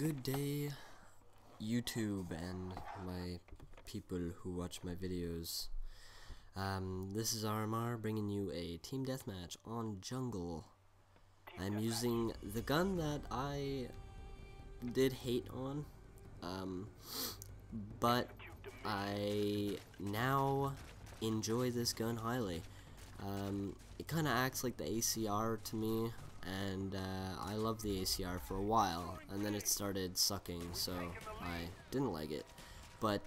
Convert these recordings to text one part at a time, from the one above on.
Good day, YouTube and my people who watch my videos. This is RMR bringing you a team deathmatch on jungle. I'm using the gun that I did hate on, but I now enjoy this gun highly. It kind of acts like the ACR to me, and I loved the ACR for a while, and then it started sucking, so I didn't like it. But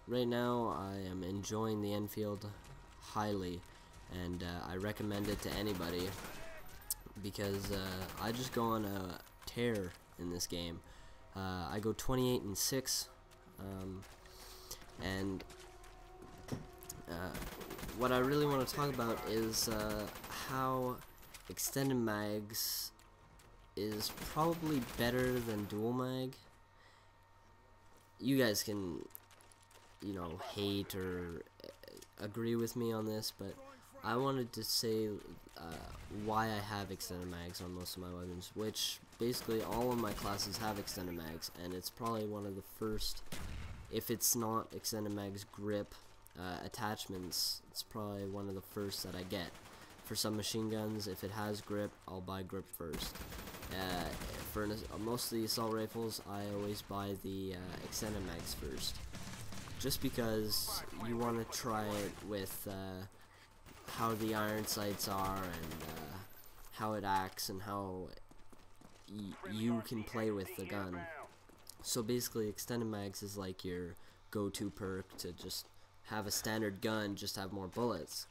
right now I am enjoying the Enfield highly, and I recommend it to anybody because I just go on a tear in this game. I go 28-6, and what I really want to talk about is how extended mags is probably better than dual mag. You guys can, hate or agree with me on this, but I wanted to say why I have extended mags on most of my weapons, which basically all of my classes have extended mags, and it's probably one of the first, if it's not extended mags grip attachments, it's probably one of the first that I get. For some machine guns, if it has grip, I'll buy grip first. For most of the assault rifles, I always buy the extended mags first, just because you want to try it with how the iron sights are and how it acts and how you can play with the gun. So basically, extended mags is like your go-to perk to just have a standard gun, just have more bullets.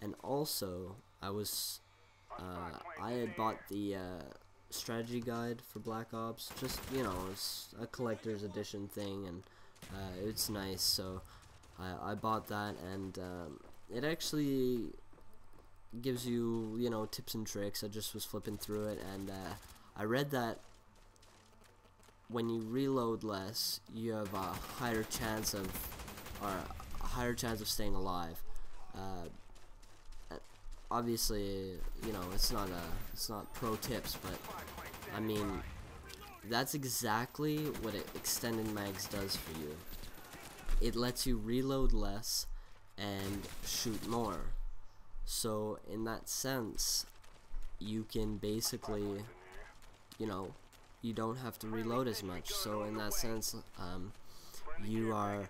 And also, I had bought the strategy guide for Black Ops, just, it's a collector's edition thing, and it's nice, so I bought that, and it actually gives you, tips and tricks. I just was flipping through it, and I read that when you reload less, you have a higher chance of staying alive. Obviously, it's not pro tips, but I mean, that's exactly what extended mags does for you. It lets you reload less and shoot more. So in that sense, you can basically, you don't have to reload as much. So in that sense, you are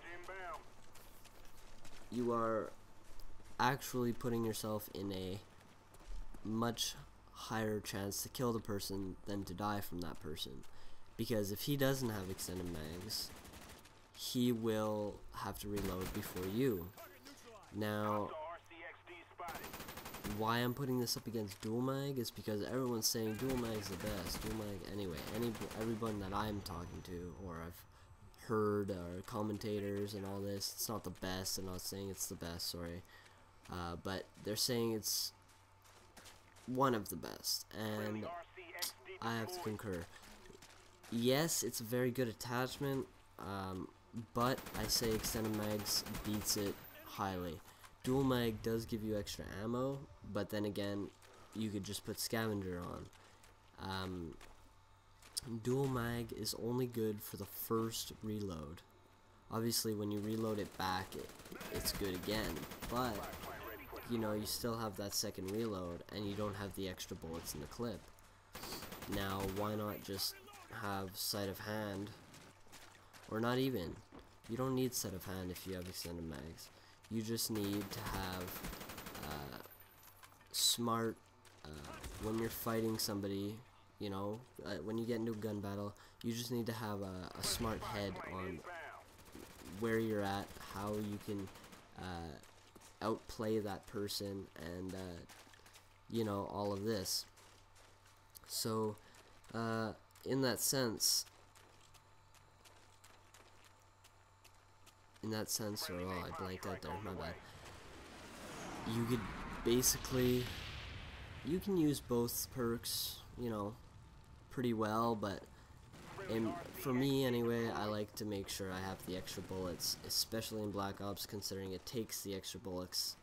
actually putting yourself in a much higher chance to kill the person than to die from that person, because if he doesn't have extended mags, he will have to reload before you. Now, why I'm putting this up against dual mag is because everyone's saying dual mag is the best. Dual mag, anyway, everyone that I'm talking to, or I've heard, or commentators and all this, it's not the best. I'm not saying it's the best, sorry. But they're saying it's one of the best, and I have to concur. Yes, it's a very good attachment, but I say extended mags beats it highly. Dual mag does give you extra ammo, but then again, you could just put scavenger on. Dual mag is only good for the first reload. Obviously, when you reload it back, it's good again, but you still have that second reload, and you don't have the extra bullets in the clip. Now, why not just have sight of hand, or not even? You don't need sight of hand if you have extended mags. You just need to have smart, when you're fighting somebody, when you get into a gun battle, you just need to have a smart head on where you're at, how you can outplay that person, and all of this. So in that sense, or oh, I blanked out there, my bad. You could basically, you can use both perks, pretty well, but for me anyway, I like to make sure I have the extra bullets, especially in Black Ops, considering it takes the extra bullets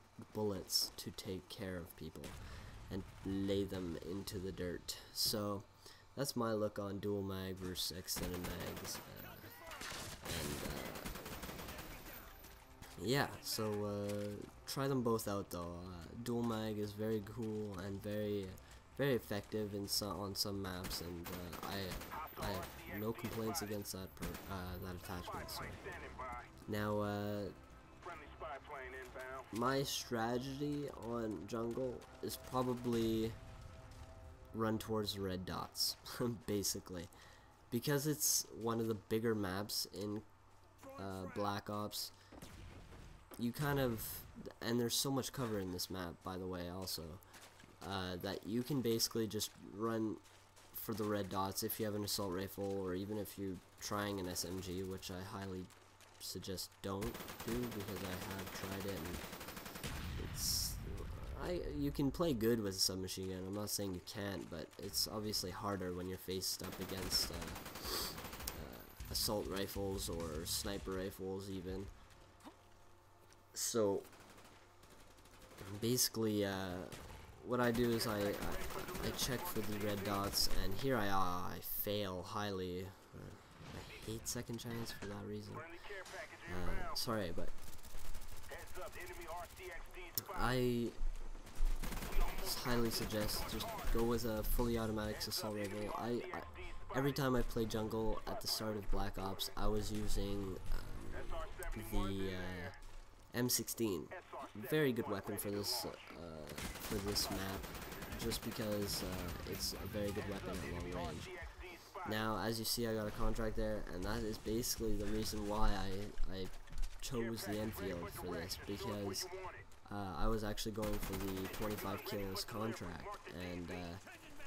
to take care of people and lay them into the dirt. So that's my look on dual mag versus extended mags. Yeah, so try them both out though. Dual mag is very cool and very effective in on some maps, and I have no complaints against that that attachment. So now my strategy on jungle is probably run towards the red dots, basically, because it's one of the bigger maps in Black Ops. You kind of, and there's so much cover in this map, by the way, also, that you can basically just run for the red dots if you have an assault rifle, or even if you're trying an SMG, which I highly suggest don't do, because I have tried it, and it's, you can play good with a submachine gun. I'm not saying you can't, but it's obviously harder when you're faced up against assault rifles or sniper rifles even. So basically what I do is I check for the red dots, and here I fail highly. I hate second chance for that reason. Sorry, but I highly suggest just go with a fully automatic assault rifle. Every time I play jungle at the start of Black Ops, I was using the M16. Very good weapon for this map, just because it's a very good weapon at long range. Now, as you see, I got a contract there, and that is basically the reason why I chose the Enfield for this, because I was actually going for the 25 kills contract, and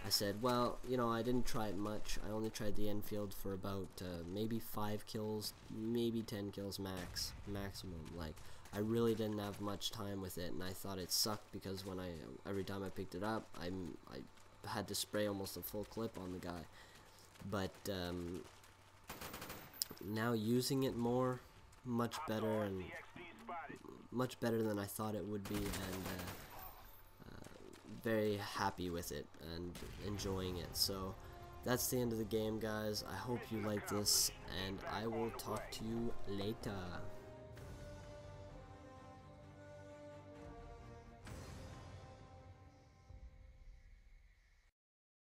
I said, well, you know, I didn't try it much. I only tried the Enfield for about maybe 5 kills, maybe 10 kills maximum. Like, I really didn't have much time with it, and I thought it sucked because when every time I picked it up, I had to spray almost a full clip on the guy. But now using it more, much better, and much better than I thought it would be, and very happy with it and enjoying it. So that's the end of the game, guys. I hope you like this, and I will talk to you later.